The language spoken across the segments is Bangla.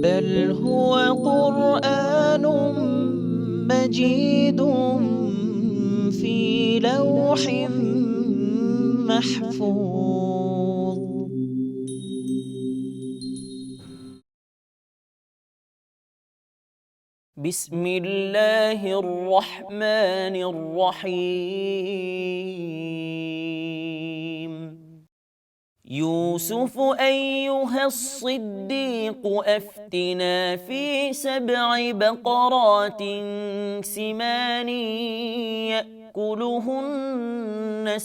بل هو قرآن مجيد في لوح محفوظ. بسم الله الرحمن الرحيم. يوسف أيها الصديق أفتنا في 7 بقرات سمان يأكلهن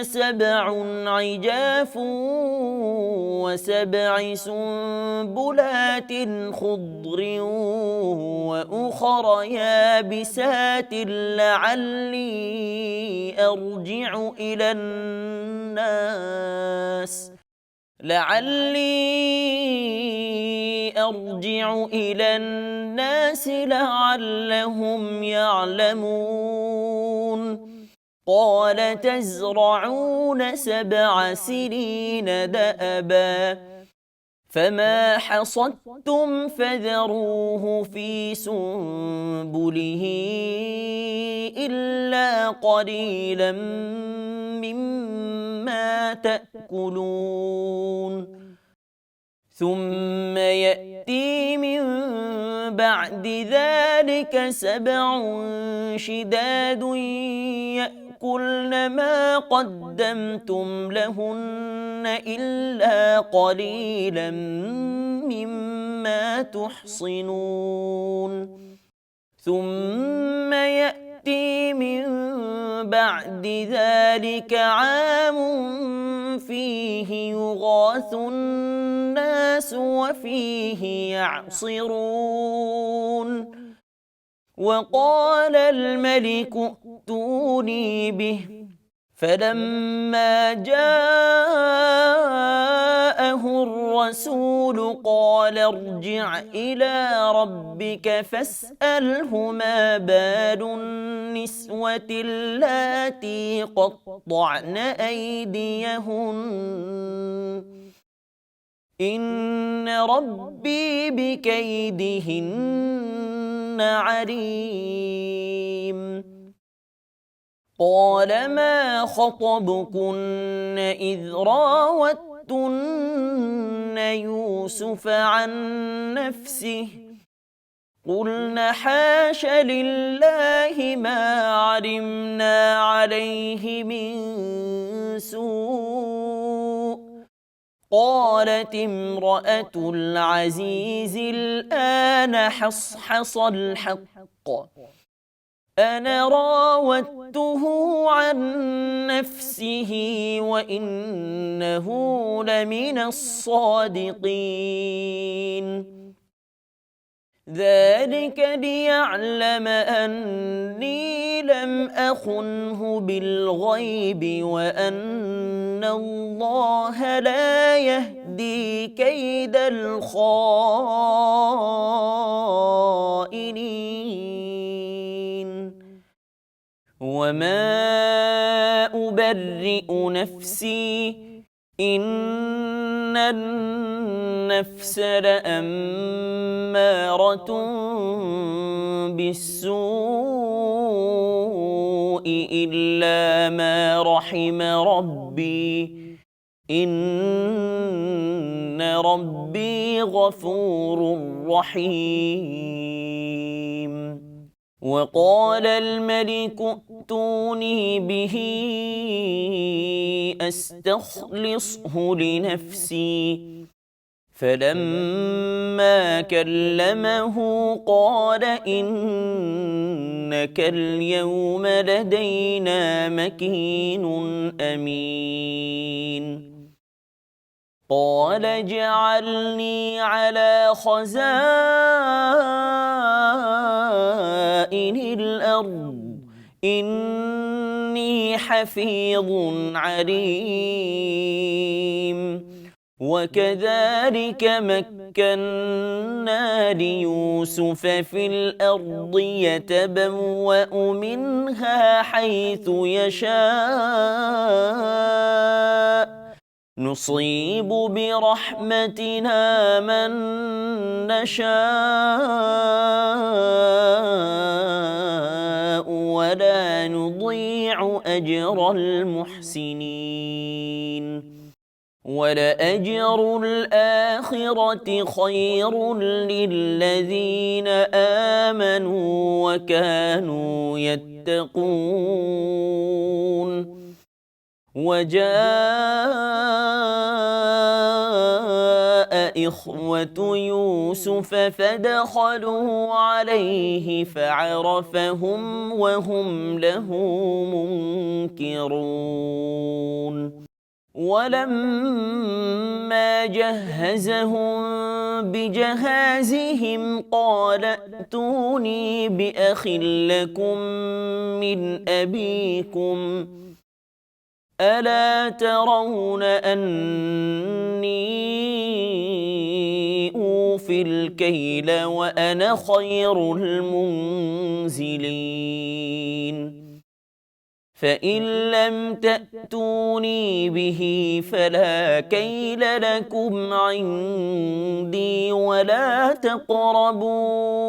7 عجاف و7 سنبلات خضر وأخر يابسات لعلي أرجع إلى الناس لعلهم يعلمون. قال تزرعون 7 سنين دأبا فما حصدتم فذروه في سنبله إلا قليلا مما تأكلون. ثم يأتي من بعد ذلك 7 شداد يأكلن ما قدمتم لهن إلا قليلا مما تحصنون. ثم يأتي من بعد ذلك عام فيه يغاث الناس وفيه يعصرون. وقال الملك ائتوني به. فلما جاءه الرسول قال ارجع إلى ربك فاسأله ما بال النسوة اللاتي قطعن أيديهن إن ربي بكيدهن عليم. قال ما خطبكن إذ راوتن يوسف عن نفسه قلن حاش لله ما علمنا عليه من سوء. قالت امرأة العزيز الآن حصحص الحق أنا راودته عن نفسه وإنه لمن الصادقين. ذلك ليعلم أني لم أخنه بالغيب وأن الله لا يهدي كيد الخائنين. وما أبرئ نفسي إن النفس لأمارة بالسوء إلا ما رحم ربي إن ربي غفور رحيم. وقال الملك ائتوني به أستخلصه لنفسي. فلما كلمه قال إنك اليوم لدينا مكين أمين. قال اجعلني على خزائن الأرض إني حفيظ عليم. وكذلك مكنا ليوسف في الأرض يتبوأ منها حيث يشاء نصيب برحمتنا من نشاء ولا نضيع أجر المحسنين ولأجر الآخرة خير للذين آمنوا وكانوا يتقون وجاء إخوة يوسف فدخلوا عليه فعرفهم وهم له منكرون ولما جهزهم بجهازهم قال ائتوني بأخ لكم من أبيكم ألا ترون أني أوفي الكيل وأنا خير المنزلين فإن لم تأتوني به فلا كيل لكم عندي ولا تقربون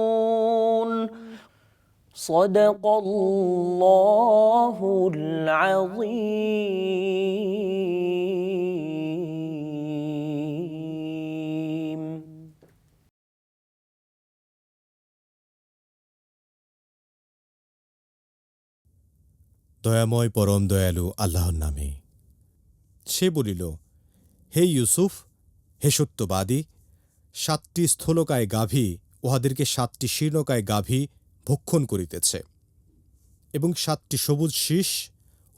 صدق الله العظيم দয়াময় পরম দয়ালু আল্লাহর নামে। সে বলিল, হে ইউসুফ, হে সত্যবাদী, 7টি স্থূলকায় গাভী উহাদেরকে 7টি শীর্ণকায় গাভী ভক্ষণ করিতেছে, এবং 7টি সবুজ শীষ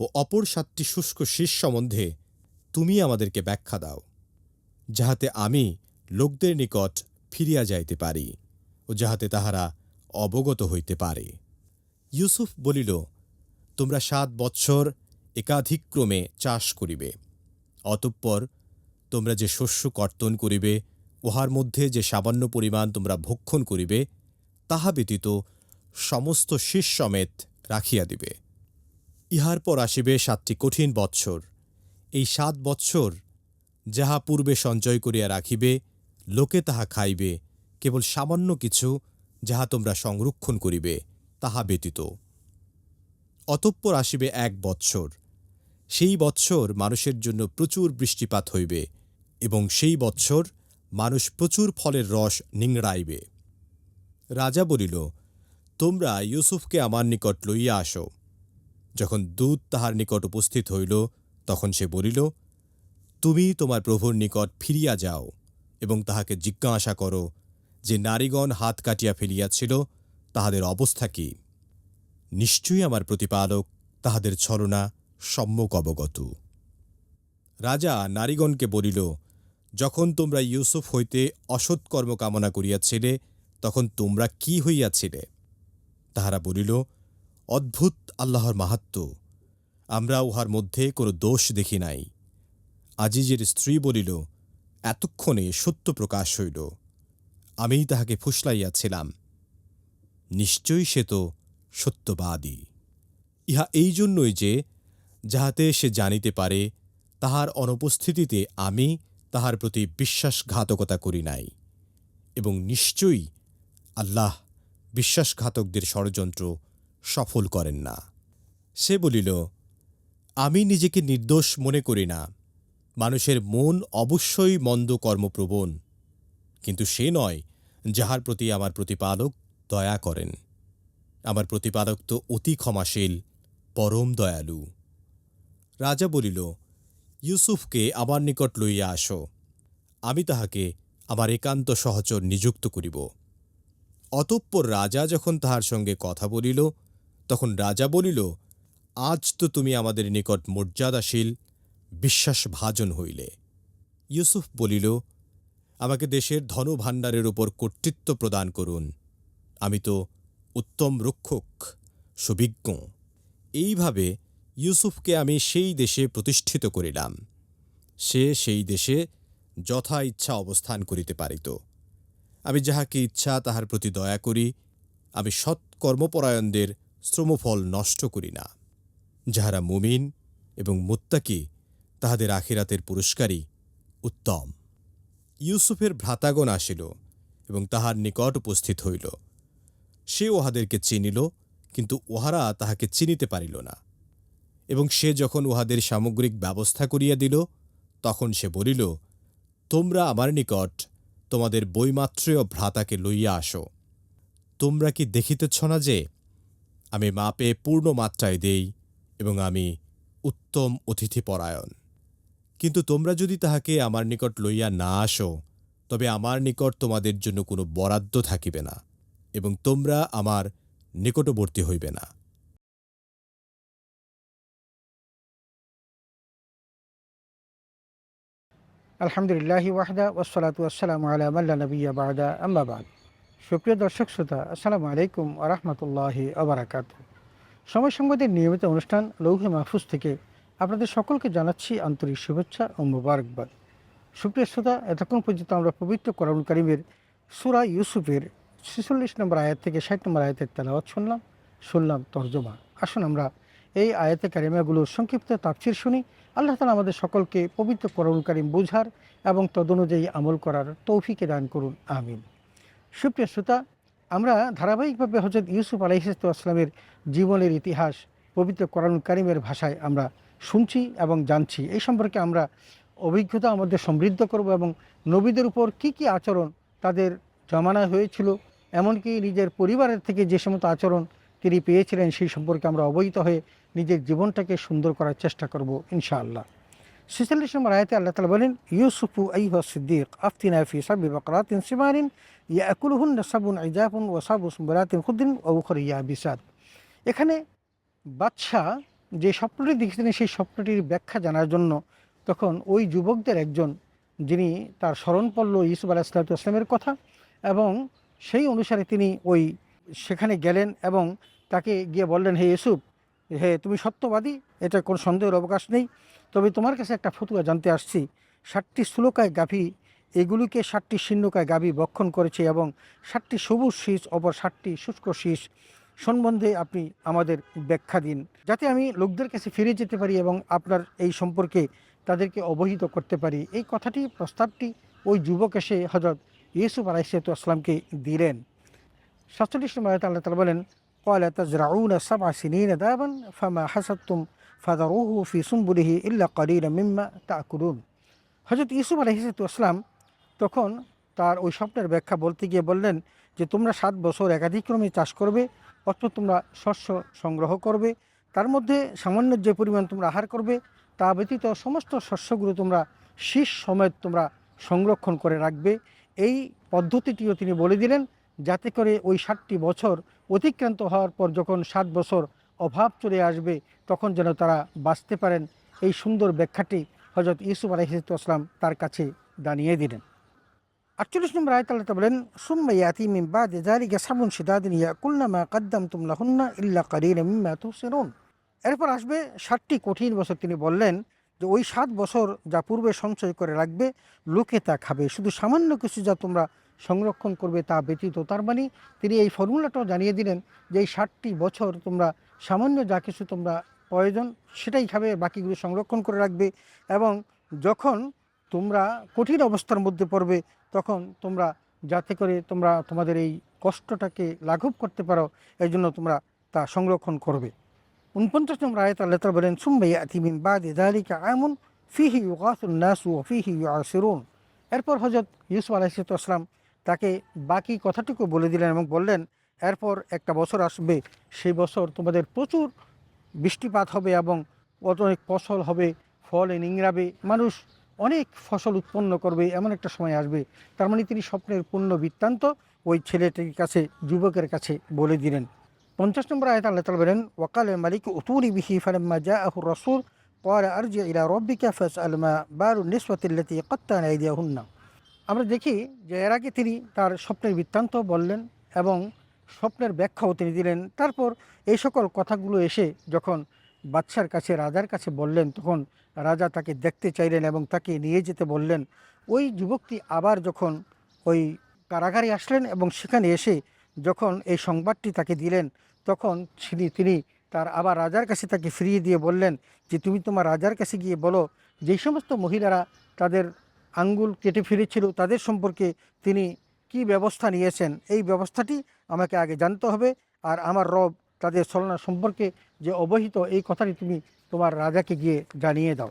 ও অপর 7টি শুষ্ক শীষ সম্বন্ধে তুমি আমাদেরকে ব্যাখ্যা দাও, যাহাতে আমি লোকদের নিকট ফিরিয়া যাইতে পারি ও যাহাতে তাহারা অবগত হইতে পারে। ইউসুফ বলিল, তোমরা 7 বৎসর একাধিক্রমে চাষ করিবে, অতঃপর তোমরা যে শস্য কর্তন করিবে উহার মধ্যে যে সামান্য পরিমাণ তোমরা ভক্ষণ করিবে তাহা ব্যতীত সমস্ত শীষ সমেত রাখিয়া দিবে। ইহার পর আসিবে 7টি কঠিন বৎসর। এই 7 বৎসর যাহা পূর্বে সঞ্চয় করিয়া রাখিবে, লোকে তাহা খাইবে, কেবল সামান্য কিছু যাহা তোমরা সংরক্ষণ করিবে তাহা ব্যতীত। অতঃপর আসিবে 1 বৎসর। সেই বৎসর মানুষের জন্য প্রচুর বৃষ্টিপাত হইবে, এবং সেই বৎসর মানুষ প্রচুর ফলের রস নিংড়াইবে। রাজা বলিল, তোমরা ইউসুফকে আমার নিকট লইয়া আসো। যখন দূত তাহার নিকট উপস্থিত হইল, তখন সে বলিল, তুমি তোমার প্রভুর নিকট ফিরিয়া যাও এবং তাহাকে জিজ্ঞাসা করো যে নারীগণ হাত কাটিয়া ফেলিয়াছিল তাহাদের অবস্থা কি। নিশ্চয়ই আমার প্রতিপালক তাহাদের ছলনা সম্যক অবগত। রাজা নারীগণকে বলিল, যখন তোমরা ইউসুফ হইতে অসৎকর্ম কামনা করিয়াছিলে তখন তোমরা কি হইয়াছিলে? তাহারা বলিল, অদ্ভুত আল্লাহর মাহাত্ম্য, আমরা উহার মধ্যে কোনো দোষ দেখি নাই। আজিজের স্ত্রী বলিল, এতক্ষণে সত্য প্রকাশ হইল, আমিই তাহাকে ফুসলাইয়াছিলাম। নিশ্চয়ই সে তো সত্যবাদী। ইহা এই জন্যই যে, যাহাতে সে জানিতে পারে তাহার অনুপস্থিতিতে আমি তাহার প্রতি বিশ্বাসঘাতকতা করি নাই, এবং নিশ্চয়ই আল্লাহ বিশ্বাসঘাতকদের ষড়যন্ত্র সফল করেন না। সে বলিল, আমি নিজেকে নির্দোষ মনে করি না। মানুষের মন অবশ্যই মন্দ কর্মপ্রবণ, কিন্তু সে নয় যাহার প্রতি আমার প্রতিপালক দয়া করেন। আমার প্রতিপালক তো অতি ক্ষমাশীল, পরম দয়ালু। রাজা বলিল, ইউসুফকে আমার নিকট লইয়া আসো, আমি তাহাকে আমার একান্ত সহচর নিযুক্ত করিব। অতঃপর রাজা যখন তাহার সঙ্গে কথা বলিল, তখন রাজা বলিল, আজ তো তুমি আমাদের নিকট মর্যাদাশীল, বিশ্বাসভাজন হইলে। ইউসুফ বলিল, আমাকে দেশের ধনভাণ্ডারের উপর কর্তৃত্ব প্রদান করুন, আমি তো উত্তম রক্ষক, সুবিজ্ঞ। এইভাবে ইউসুফকে আমি সেই দেশে প্রতিষ্ঠিত করিলাম। সে সেই দেশে যথা ইচ্ছা অবস্থান করিতে পারিত। আমি যাহাকে ইচ্ছা তাহার প্রতি দয়া করি। আমি সৎকর্মপরায়ণদের শ্রমফল নষ্ট করি না। যাহারা মুমিন এবং মুত্তাকি তাহাদের আখিরাতের পুরস্কারই উত্তম। ইউসুফের ভ্রাতাগণ আসিল এবং তাহার নিকট উপস্থিত হইল। সে উহাদেরকে চিনিল, কিন্তু উহারা তাহাকে চিনিতে পারিল না। এবং সে যখন উহাদের সামগ্রিক ব্যবস্থা করিয়া দিল, তখন সে বলিল, তোমরা আমার নিকট তোমাদের বৈমাত্রেয় ভ্রাতাকে লইয়া আসো। তোমরা কি দেখিতেছ না যে আমি মাপে পূর্ণ মাত্রায় দেই এবং আমি উত্তম অতিথিপরায়ণ? কিন্তু তোমরা যদি তাহাকে আমার নিকট লইয়া না আসো, তবে আমার নিকট তোমাদের জন্য কোনো বরাদ্দ থাকিবে না এবং তোমরা আমার নিকটবর্তী হইবে না। আলহামদুলিল্লাহি ওয়াহদা ওয়াসসালাতু ওয়াসসালামু আলা মান লা নাবিয়্যা বা'দা, আম্মা বা'দ। সুপ্রিয় দর্শক শ্রোতা, আসসালামু আলাইকুম ওয়া রাহমাতুল্লাহি ওয়া বারাকাতুহু। সময় সংবাদের নিয়মিত অনুষ্ঠান লৌহে মাহফুজ থেকে আপনাদের সকলকে জানাচ্ছি আন্তরিক শুভেচ্ছা ও মোবারকবাদ। সুপ্রিয় শ্রোতা, এতক্ষণ পর্যন্ত আমরা পবিত্র কোরআন কারীমের সূরা ইউসুফের ৪৬ নম্বর আয়াত থেকে ৬০ নম্বর আয়াতের তেলাওয়াত শুনলাম তর্জমা। আসুন আমরা এই আয়াতে কারিমাগুলোর সংক্ষিপ্ত তাফসীর শুনি। আল্লাহ তাআলা আমাদের সকলকে পবিত্র কোরআন কারীম বোঝার এবং তদনুযায়ী আমল করার তৌফিক দান করুন, আমিন। সুপ্রিয় শ্রোতা, আমরা ধারাবাহিকভাবে হযরত ইউসুফ আলাইহিসসালামের জীবনের ইতিহাস পবিত্র কোরআন কারীমের ভাষায় আমরা শুনছি এবং জানছি। এই সম্পর্কে আমরা অভিজ্ঞতা আমাদের সমৃদ্ধ করব এবং নবীদের উপর কি কি আচরণ তাদের জমানায় হয়েছিল, এমনকি নিজের পরিবারের থেকে যে সমস্ত আচরণ তিনি পেয়েছিলেন সেই সম্পর্কে আমরা অবহিত হয়ে নিজের জীবনটাকে সুন্দর করার চেষ্টা করব ইনশাআল্লাহ। ৪৬ নম্বর আয়াতে আল্লাহ তাআলা বলেন, ইউসুফু আইয়ুহা সিদ্দিক আফতিনা ফি সাব'i বাকরাতিন সিমারিন ইয়াকুলুহুন্না সাবউন ইজাফুন ওয়া সাব'ু সুনবুলাতিন খুদরিন ওয়া উখরা ইয়াবিসাত। এখানে বাদশাহ যে স্বপ্নটি দেখেছিলেন সেই স্বপ্নটির ব্যাখ্যা জানার জন্য তখন ওই যুবকদের একজন, যিনি তার স্মরণ পড়ল ইউসুফ আলাইহিসসালামের কথা, এবং সেই অনুসারে তিনি সেখানে গেলেন এবং তাকে গিয়ে বললেন, হে ইউসুফ, হে তুমি সত্যবাদী, এটা কোনো সন্দেহের অবকাশ নেই, তবে তোমার কাছে একটা ফতুয়া জানতে আসছি। 7টি স্থূলকায় গাভী, এগুলিকে 7টি শীর্ণকায় গাভী বক্ষণ করেছে এবং 7টি সবুজ শীষ অপর 7টি শুষ্ক শীষ সম্বন্ধে আপনি আমাদের ব্যাখ্যা দিন, যাতে আমি লোকদের কাছে ফিরে যেতে পারি এবং আপনার এই সম্পর্কে তাদেরকে অবহিত করতে পারি। এই প্রস্তাবটি ওই যুবক এসে হযরত ইউসুফ আলাইহিসসালামকে দিলেন। ৪৭ নম্বর আয়াতে আল্লাহ তাআলা বলেন, ক্বালা তাজরাউনা সাব'a সিনিনা দাবান ফামা হাসাদতুম ফাযারুহু ফি সুনবুলিহি ইল্লা ক্বালিলাম মিম্মা তা'কুলুন। হযরত ইউসুফ আলাইহিসসালাম তখন তার ওই স্বপ্নের ব্যাখ্যা বলতে গিয়ে বললেন যে, তোমরা 7 বছর একাধিক্রমে চাষ করবে, অর্থাৎ তোমরা শস্য সংগ্রহ করবে, তার মধ্যে সামান্য যে পরিমাণ তোমরা আহার করবে, তা ব্যতীত সমস্ত শস্যগুলো তোমরা শীষ সমেত তোমরা সংরক্ষণ করে রাখবে। এই পদ্ধতিটিও তিনি বলে দিলেন, যাতে করে ওই 7টি বছর অতিক্রান্ত হওয়ার পর যখন 7 বছর অভাব চলে আসবে, তখন যেন তারা বাঁচতে পারেন। এই সুন্দর ব্যাখ্যাটি হযরত ইউসুফ আলাইহিসসালাম তার কাছে জানিয়ে দিলেন। 48 নম্বর আয়াতে আল্লাহ তাআলা বলেন, সুম্মা ইয়াতি মিন বাদি যালিকা সাবউন শিদাদুন ইয়াকুলনা মা কাদ্দামতুম লাহুন্না ইল্লা ক্বালিলাম মিম্মা তুহসিনুন। এরপর আসবে 7টি কঠিন বছর। তিনি বললেন যে ওই 7 বছর যা পূর্বে সঞ্চয় করে রাখবে, লোকে তা খাবে, শুধু সামান্য কিছু যা তোমরা সংরক্ষণ করবে তা ব্যতীত। তার মানে তিনি এই ফর্মুলাটাও জানিয়ে দিলেন যে এই 7টি বছর তোমরা সামান্য যা কিছু তোমরা প্রয়োজন সেটাই খাবে, বাকিগুলো সংরক্ষণ করে রাখবে, এবং যখন তোমরা কঠিন অবস্থার মধ্যে পড়বে তখন তোমরা যাতে করে তোমরা তোমাদের এই কষ্টটাকে লাঘব করতে পারো, এই জন্য তোমরা তা সংরক্ষণ করবে। 49 নম্বর আয়াতে আল্লাহ তাআলা বলেন, সুম্মা ইয়াতি মিন বাদি যালিকা আমুন ফিহি ইউগাসুন নাসু ওয়া ফিহি ইউআসিরুন। এরপর হযরত ইউসুফ আলাইহিসসালাম তাকে বাকি কথাটুকু বলে দিলেন এবং বললেন, এরপর একটা বছর আসবে, সেই বছর তোমাদের প্রচুর বৃষ্টিপাত হবে এবং অনেক ফসল হবে, ফলে নিংড়াবে, মানুষ অনেক ফসল উৎপন্ন করবে, এমন একটা সময় আসবে। তার মানে তিনি স্বপ্নের পূর্ণ বৃত্তান্ত ওই ছেলেটির কাছে, যুবকের কাছে বলে দিলেন। 50 নম্বর আয়াতে আল্লাহ তাআলা বলেন, ওয়াকাল মালিক উতুনি বিহি ফালাম্মা জাআহু রাসূল ক্বালা আরজি ইলা রাব্বিকা ফাসআল মা বালুন নিসওয়াতি আল্লাতী কাত্তানা আইদিয়াহুন্না। আমরা দেখি যে এর আগে তিনি তার স্বপ্নের বৃত্তান্ত বললেন এবং স্বপ্নের ব্যাখ্যাও তিনি দিলেন। তারপর এই সকল কথাগুলো এসে যখন বাদশার কাছে, রাজার কাছে বললেন, তখন রাজা তাকে দেখতে চাইলেন এবং তাকে নিয়ে যেতে বললেন। ওই যুবকটি আবার যখন ওই কারাগারে আসলেন এবং সেখানে এসে যখন এই সংবাদটি তাকে দিলেন, তখন তিনি তার আবার রাজার কাছে তাকে ফিরিয়ে দিয়ে বললেন যে, তুমি তোমার রাজার কাছে গিয়ে বলো যেই সমস্ত মহিলারা তাদের আঙ্গুল কেটে ফেলেছিল তাদের সম্পর্কে তিনি কি ব্যবস্থা নিয়েছেন, এই ব্যবস্থাটি আমাকে আগে জানতে হবে। আর আমার রব তাদের ছলনা সম্পর্কে যে অবহিত, এই কথাটি তুমি তোমার রাজাকে গিয়ে জানিয়ে দাও।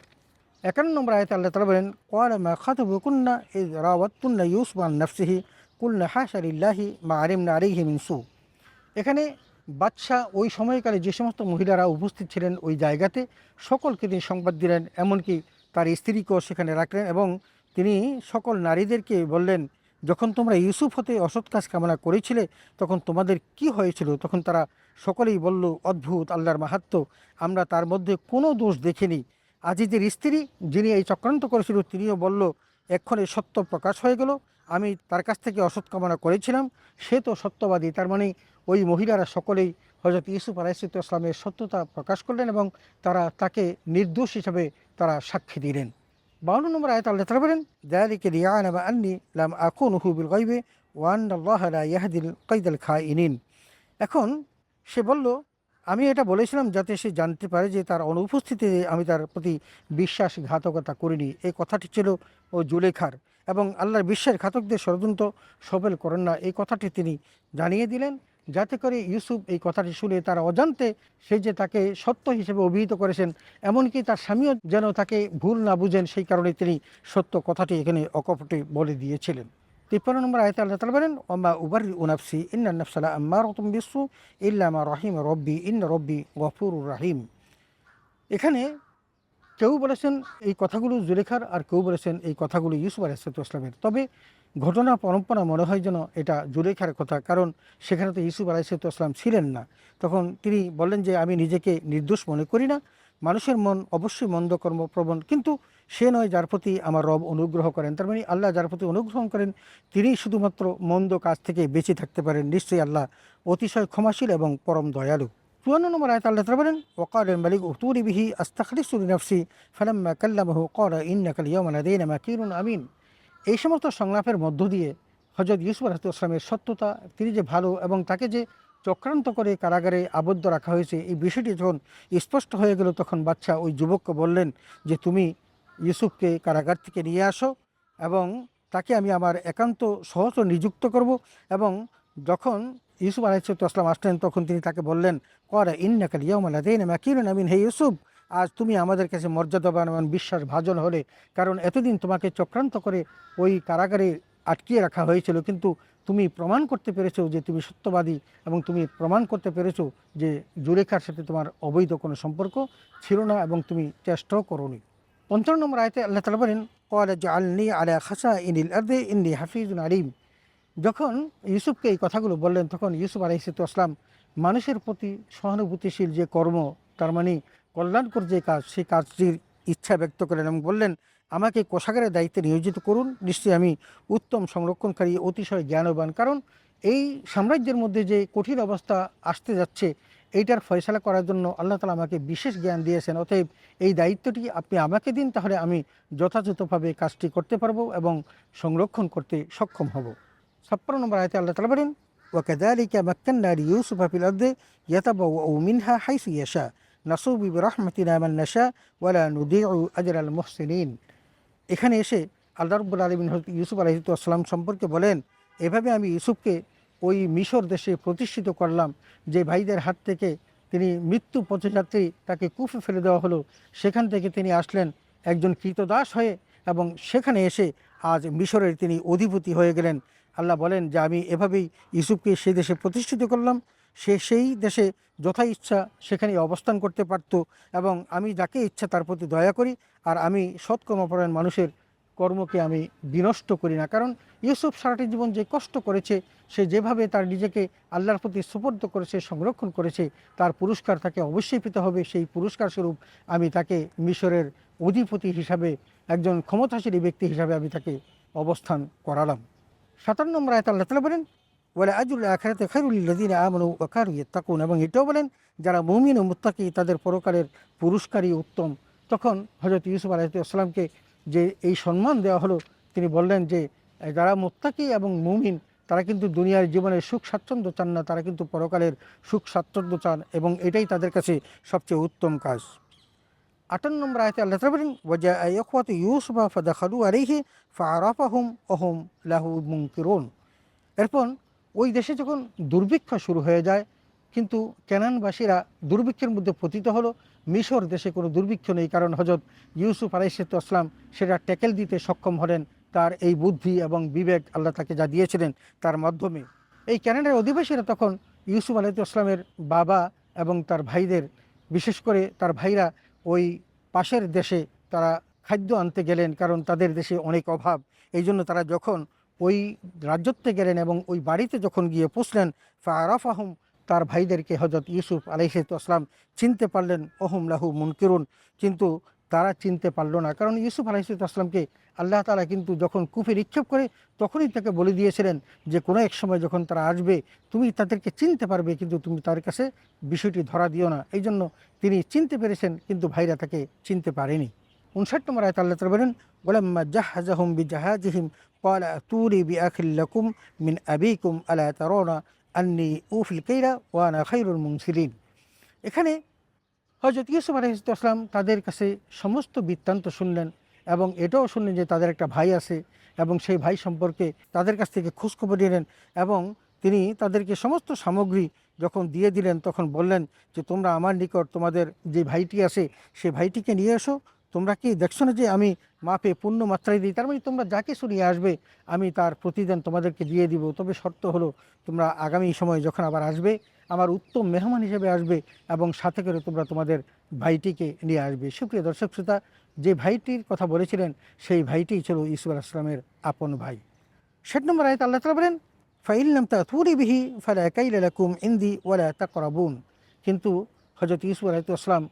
51 নম্বর আয়াতে আল্লাহ তাআলা বলেন, ক্বালা মা খাতাবুকুন্না ইয রাওয়াত্তুন্না ইউসুফ আন নাফসিহি কুলনা হাশা লিল্লাহি মা আলিমনা আলাইহি মিন সু। এখানে বাদশাহ ওই সময়কালে যে সমস্ত মহিলারা উপস্থিত ছিলেন ওই জায়গাতে সকলকে তিনি সংবাদ দিলেন, এমনকি তার স্ত্রীকেও সেখানে রাখলেন এবং তিনি সকল নারীদেরকে বললেন, যখন তোমরা ইউসুফ হতে অসৎ কাজ কামনা করেছিলে তখন তোমাদের কি হয়েছিল? তখন তারা সকলেই বলল, অদ্ভুত, আল্লাহর মাহাত্ম্য, আমরা তার মধ্যে কোনো দোষ দেখিনি। আজিজের স্ত্রী যিনি এই চক্রান্ত করেছিল তিনিও বলল, এক্ষণে সত্য প্রকাশ হয়ে গেল, আমি তার কাছ থেকে অসৎ কামনা করেছিলাম, সে তো সত্যবাদী। তার মানে ওই মহিলারা সকলেই হযরত ইউসুফ আলাইহিসসালামের সত্যতা প্রকাশ করলেন এবং তারা তাকে নির্দোষ হিসাবে তারা সাক্ষী দিলেন। 52 নম্বর আয়াতে আল্লাহ তাআলা বলেন, যালিকা লিয়া'লামা আন্নী লাম আকুনুহু বিল গায়বি ওয়া আন্নাল্লাহা লা ইয়াহদিল কাইদাল খাইনিন। এখন সে বলল, আমি এটা বলেছিলাম যাতে সে জানতে পারে যে তার অনুপস্থিতিতে আমি তার প্রতি বিশ্বাসঘাতকতা করিনি। এই কথাটি ছিল ও জুলেখার, এবং আল্লাহর বিশ্বাসঘাতকদের ষড়যন্ত্র সফল করেন না, এই কথাটি তিনি জানিয়ে দিলেন, যাতে করে ইউসুফ এই কথাটি শুনে তার অজান্তে সে যে তাকে সত্য হিসেবে অভিহিত করেছেন, এমনকি তার স্বামীও যেন তাকে ভুল না বুঝেন, সেই কারণে তিনি সত্য কথাটি এখানে অকপটে বলে দিয়েছিলেন। 53 নম্বর আয়াতে আল্লাহ তাআলা বলেন, ওমা উবাররিউ নাফসি ইন্নান নাফসা লাআম্মারাতুম বিসসু ইল্লা মা রাহিমা রব্বি ইন্না রব্বি গফুরুর রাহিম। এখানে কেউ বলেছেন এই কথাগুলো জুলেখার, আর কেউ বলেছেন এই কথাগুলো ইউসুফ আলাইহিসসালামের। তবে ঘটনা পরম্পরা মনে হয় যেন এটা জুলেখার কথা, কারণ সেখানে তো ইউসুফ আলাইহিসসালাম ছিলেন না। তখন তিনি বললেন যে আমি নিজেকে নির্দোষ মনে করি না, মানুষের মন অবশ্যই মন্দ কর্মপ্রবণ, কিন্তু সে নয় যার প্রতি আমার রব অনুগ্রহ করেন। তার মানে আল্লাহ যার প্রতি অনুগ্রহ করেন তিনি শুধুমাত্র মন্দ কাজ থেকে বেঁচে থাকতে পারেন। নিশ্চয়ই আল্লাহ অতিশয় ক্ষমাশীল এবং পরম দয়ালু। 54 নম্বর আয়াতে আল্লাহ তাআলা বলেন, ওয়াকাল মালিক উতুনি বিহি আস্তাখলিসু লিনাফসি ফালাম্মা কাল্লামাহু ক্বালা ইন্নাকা আল-ইয়াওমা লাদাইনা মাকিনুন আমিন। এই সমস্ত সংলাপের মধ্য দিয়ে হযরত ইউসুফ আলাইহিসসালামের সত্যতা, তিনি যে ভালো এবং তাকে যে চক্রান্ত করে কারাগারে আবদ্ধ রাখা হয়েছে, এই বিষয়টি যখন স্পষ্ট হয়ে গেল, তখন বাদশা ওই যুবককে বললেন যে তুমি ইউসুফকে কারাগার থেকে নিয়ে আসো এবং তাকে আমি আমার একান্ত সহচর নিযুক্ত করব। এবং যখন ইউসুফ আলাইহিসসালাম আসলেন তখন তিনি তাকে বললেন, ক্বালা ইন্নাকা আল-ইয়াওমা লাদাইনা মাকিনুন আমিন, হে ইউসুফ, আজ তুমি আমাদের কাছে মর্যাদাবান এবং বিশ্বাসভাজন হলে, কারণ এতদিন তোমাকে চক্রান্ত করে ওই কারাগারে আটকিয়ে রাখা হয়েছিল, কিন্তু তুমি প্রমাণ করতে পেরেছো যে তুমি সত্যবাদী এবং তুমি প্রমাণ করতে পেরেছো যে জুলেখার সাথে তোমার অবৈধ কোনো সম্পর্ক ছিল না এবং তুমি চেষ্টাও করোনি। 55 নম্বর আয়াতে আল্লাহ তাআলা বলেন, ক্বালা জাআলনি আলা খাসাইনিল আরদি ইন্নী হাফিজুন আলিম। যখন ইউসুফকে এই কথাগুলো বললেন তখন ইউসুফ আলাইহিসসালাম মানুষের প্রতি সহানুভূতিশীল যে কর্ম, তার মানে কল্যাণকর যে কাজ, সেই কাজটির ইচ্ছা ব্যক্ত করলেন এবং বললেন, আমাকে কোষাগারের দায়িত্বে নিয়োজিত করুন, নিশ্চয়ই আমি উত্তম সংরক্ষণকারী, অতিশয় জ্ঞানবান। কারণ এই সাম্রাজ্যের মধ্যে যে কঠিন অবস্থা আসতে যাচ্ছে, এইটার ফয়সালা করার জন্য আল্লাহ তাআলা আমাকে বিশেষ জ্ঞান দিয়েছেন। অতএব এই দায়িত্বটি আপনি আমাকে দিন, তাহলে আমি যথাযথভাবে কাজটি করতে পারবো এবং সংরক্ষণ করতে সক্ষম হব। 56 নম্বর আয়াতে আল্লাহ তাআলা বলেন, ওয়াকাযালিকা মাক্কান্না লিইউসুফা ফিল আরদি ইয়াতাবাওয়াউ মিনহা হাইসু ইয়াশা নাসুবু বিরাহমাতিনা মান নাশা ওয়া লা নুদিউ আজরাল মুহসিনিন। এখানে এসে আল্লাহ রাব্বুল আলামিন হযরত ইউসুফ আলাইহিস সালাম সম্পর্কে বলেন, এভাবে আমি ইউসুফকে ওই মিশর দেশে প্রতিষ্ঠিত করলাম, যে ভাইদের হাত থেকে তিনি মৃত্যু পথযাত্রী, তাকে কুফে ফেলে দেওয়া হলো, সেখান থেকে তিনি আসলেন একজন কৃতদাস হয়ে এবং সেখানে এসে আজ মিশরের তিনি অধিপতি হয়ে গেলেন। আল্লাহ বলেন যে আমি এভাবেই ইউসুফকে সেই দেশে প্রতিষ্ঠিত করলাম, সে সেই দেশে যথা ইচ্ছা সেখানে অবস্থান করতে পারত এবং আমি যাকে ইচ্ছা তার প্রতি দয়া করি, আর আমি সৎকর্মপরায়ণ মানুষের কর্মকে আমি বিনষ্ট করি না। কারণ ইউসুফ সারাটি জীবন যে কষ্ট করেছে, সে যেভাবে তার নিজেকে আল্লাহর প্রতি সুপর্দ করেছে, সংরক্ষণ করেছে, তার পুরস্কার তাকে অবশ্যই পেতে হবে। সেই পুরস্কার স্বরূপ আমি তাকে মিশরের অধিপতি হিসাবে, একজন ক্ষমতাশালী ব্যক্তি হিসাবে আমি তাকে অবস্থান করালাম। 57 নম্বর আয়াতে আল্লাহ তাআলা বলেন, ওয়ালা আজরুল আখিরাতি খায়রুল লিল্লাযিনা আমানু ওয়া কানু ইয়াত্তাকুন। এবং এটাও বলেন যারা মুমিন ও মুত্তাকি তাদের পরকালের পুরস্কারই উত্তম। তখন হযরত ইউসুফ আলাইহিস সালামকে যে এই সম্মান দেওয়া হলো, তিনি বললেন যে যারা মুত্তাকি এবং মুমিন তারা কিন্তু দুনিয়ার জীবনের সুখ স্বাচ্ছন্দ্য চান না, তারা কিন্তু পরকালের সুখ স্বাচ্ছন্দ্য চান এবং এটাই তাদের কাছে সবচেয়ে উত্তম কাজ। 58 নম্বর আয়াতে আল্লাহ তাআলা বলেন ওয়াজা ইখওয়াতু ইউসুফা ফাদাখালু আলাইহি ফাআরাফাহুম ওহুম লাহু মুনকিরুন। এরপর ওই দেশে যখন দুর্ভিক্ষ শুরু হয়ে যায়, কিন্তু কেনানবাসীরা দুর্ভিক্ষের মধ্যে পতিত হলো। মিশর দেশে কোনো দুর্ভিক্ষ নেই, কারণ হজরত ইউসুফ আলাইহিসসালাম সেটা ট্যাকেল দিতে সক্ষম হলেন। তার এই বুদ্ধি এবং বিবেক আল্লাহ তাকে যা দিয়েছিলেন তার মাধ্যমে। এই ক্যানাডার অধিবাসীরা তখন ইউসুফ আলাইহিসসালামের বাবা এবং তার ভাইদের, বিশেষ করে তার ভাইরা ওই পাশের দেশে তারা খাদ্য আনতে গেলেন, কারণ তাদের দেশে অনেক অভাব। এই জন্য তারা যখন ওই রাজ্যত্বে গেলেন এবং ওই বাড়িতে যখন গিয়ে পৌঁছলেন, ফাআরাফাহুম, তার ভাইদেরকে হজরত ইউসুফ আলাইহিসসালাম চিনতে পারলেন, ওহুম লাহু মুনকিরুন, কিন্তু তারা চিনতে পারলো না। কারণ ইউসুফ আলাইহিসসালামকে আল্লাহ তাআলা কিন্তু যখন কূপে নিক্ষেপ করে তখনই তাকে বলে দিয়েছিলেন যে কোনো এক সময় যখন তারা আসবে তুমি তাদেরকে চিনতে পারবে, কিন্তু তুমি তার কাছে বিষয়টি ধরা দিও না। এই জন্য তিনি চিনতে পেরেছেন, কিন্তু ভাইরা তাকে চিনতে পারেনি। 59 নম্বর আয়াতে আল্লাহ তাআলা বলেন ওয়ালাম্মা জাহ্হাজাহুম বিজাহাজিহিম ক্বালা আতুনি বিআখিল লাকুম মিন আবিকুম আলা তারাউনা আন্নী উফিল কাইলা ওয়া আনা খায়রুল মুনসিলিন। এখানে হযরত ইউসুফ আলাইহিসসালাম তাদের কাছে সমস্ত বৃত্তান্ত শুনলেন এবং এটাও শুনলেন যে তাদের একটা ভাই আছে এবং সেই ভাই সম্পর্কে তাদের কাছ থেকে খোঁজখবর নিলেন এবং তিনি তাদেরকে সমস্ত সামগ্রী যখন দিয়ে দিলেন তখন বললেন যে তোমরা আমার নিকট তোমাদের যে ভাইটি আছে সেই ভাইটিকে নিয়ে এসো। তোমরা কি দেখছো না যে আমি মাপে পূর্ণ মাত্রায় দিই? তার মানে তোমরা যা কিছু নিয়ে আসবে আমি তার প্রতিদান তোমাদেরকে দিয়ে দিব। তবে শর্ত হলো তোমরা আগামী সময় যখন আবার আসবে আমার উত্তম মেহমান হিসেবে আসবে এবং সাথে করে তোমরা তোমাদের ভাইটিকে নিয়ে আসবে। সুপ্রিয় দর্শক শ্রোতা, যে ভাইটির কথা বলেছিলেন সেই ভাইটিই ছিল ইউসুফ আলাইহিস সালামের আপন ভাই। 60 নম্বর আয়াতে আল্লাহ তাআলা বলেন ফাইন লাম তাতুনি বিহি ফালা কাইলা লাকুম ইনদি ওয়ালা তাকরাবুন। কিন্তু হযরত ইউসুফ আলাইহিস সালাম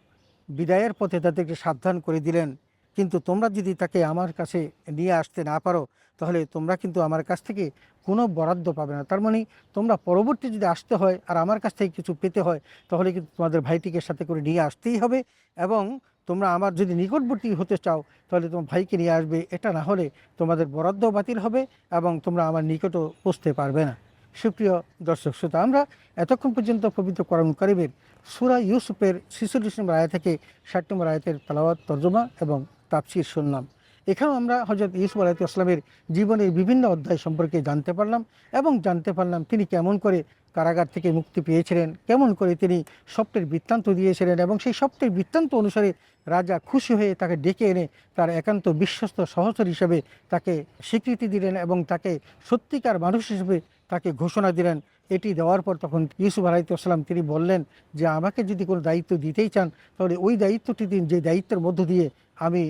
বিদায়ের পথে তাদেরকে সাবধান করে দিলেন, কিন্তু তোমরা যদি তাকে আমার কাছে নিয়ে আসতে না পারো তাহলে তোমরা কিন্তু আমার কাছ থেকে কোনো বরাদ্দ পাবে না। তার মানে তোমরা পরবর্তী যদি আসতে হয় আর আমার কাছ থেকে কিছু পেতে হয় তাহলে কিন্তু তোমাদের ভাইটিকে সাথে করে নিয়ে আসতেই হবে, এবং তোমরা আমার যদি নিকটবর্তী হতে চাও তাহলে তোমার ভাইকে নিয়ে আসবে। এটা না হলে তোমাদের বরাদ্দ বাতিল হবে এবং তোমরা আমার নিকটও পৌঁছতে পারবে না। সুপ্রিয় দর্শক শ্রোতা, আমরা এতক্ষণ পর্যন্ত পবিত্র কোরআন কারীমের সূরা ইউসুফের 46 নম্বর আয়াত থেকে 60 নম্বর আয়াতের তেলাওয়াত, তরজমা এবং তাফসীর শুনলাম। এখানেও আমরা হযরত ইউসুফ আলাইহিস সালামের জীবনের বিভিন্ন অধ্যায় সম্পর্কে জানতে পারলাম এবং জানতে পারলাম তিনি কেমন করে কারাগার থেকে মুক্তি পেয়েছিলেন, কেমন করে তিনি স্বপ্নের বৃত্তান্ত দিয়েছিলেন এবং সেই স্বপ্নের বৃত্তান্ত অনুসারে রাজা খুশি হয়ে তাকে ডেকে এনে তার একান্ত বিশ্বস্ত সহচর হিসেবে তাকে স্বীকৃতি দিলেন এবং তাকে সত্যিকার মানুষ হিসেবে তাকে ঘোষণা দিলেন। এটি দেওয়ার পর তখন ইউসুফ আলাইহিস সালাম তিনি বললেন যে আমাকে যদি কোনো দায়িত্ব দিতেই চান তাহলে ওই দায়িত্বটি দিন যে দায়িত্বের মধ্য দিয়ে আমি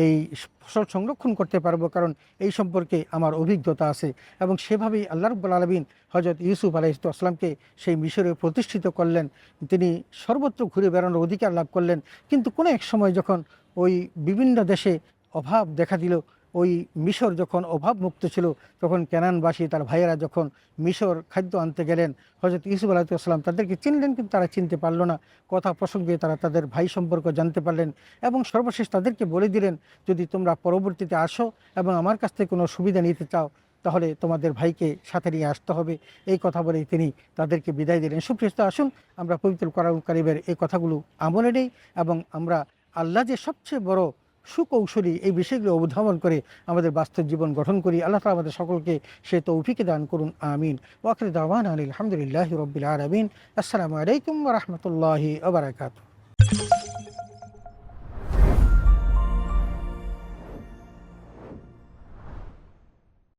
এই ফসল সংরক্ষণ করতে পারবো, কারণ এই সম্পর্কে আমার অভিজ্ঞতা আছে। এবং সেভাবেই আল্লাহ রাব্বুল আলামিন হযরত ইউসুফ আলাইহিস সালামকে সেই মিশরে প্রতিষ্ঠিত করলেন। তিনি সর্বত্র ঘুরে বেড়ানোর অধিকার লাভ করলেন। কিন্তু কোনো এক সময় যখন ওই বিভিন্ন দেশে অভাব দেখা দিল, ওই মিশর যখন অভাবমুক্ত ছিল, তখন কেনানবাসী তার ভাইয়েরা যখন মিশর খাদ্য আনতে গেলেন, হযরত ইউসুফ আলাইহিস সালাম তাদেরকে চিনলেন কিন্তু তারা চিনতে পারল না। কথা প্রসঙ্গে তারা তাদের ভাই সম্পর্ক জানতে পারলেন এবং সর্বশেষ তাদেরকে বলে দিলেন যদি তোমরা পরবর্তীতে আসো এবং আমার কাছ থেকে কোনো সুবিধা নিতে চাও তাহলে তোমাদের ভাইকে সাথে নিয়ে আসতে হবে। এই কথা বলেই তিনি তাদেরকে বিদায় দিলেন। সুপ্রিয় শ্রোতা, আসুন আমরা পবিত্র কোরআন কারীমের এই কথাগুলো আমলে নেই এবং আমরা আল্লাহ যে সবচেয়ে বড় সুকৌশলী এই বিষয়গুলো অবধারণ করে আমাদের বাস্তব জীবন গঠন করি। আল্লাহ তাআলা আমাদের সকলকে সে তৌফিক দান করুন, আমিন। ওয়া আখিরু দাওয়ানা আলহামদুলিল্লাহি রাব্বিল আলামিন। আসসালামু আলাইকুম ওয়া রাহমাতুল্লাহি ওয়া বারাকাতুহু।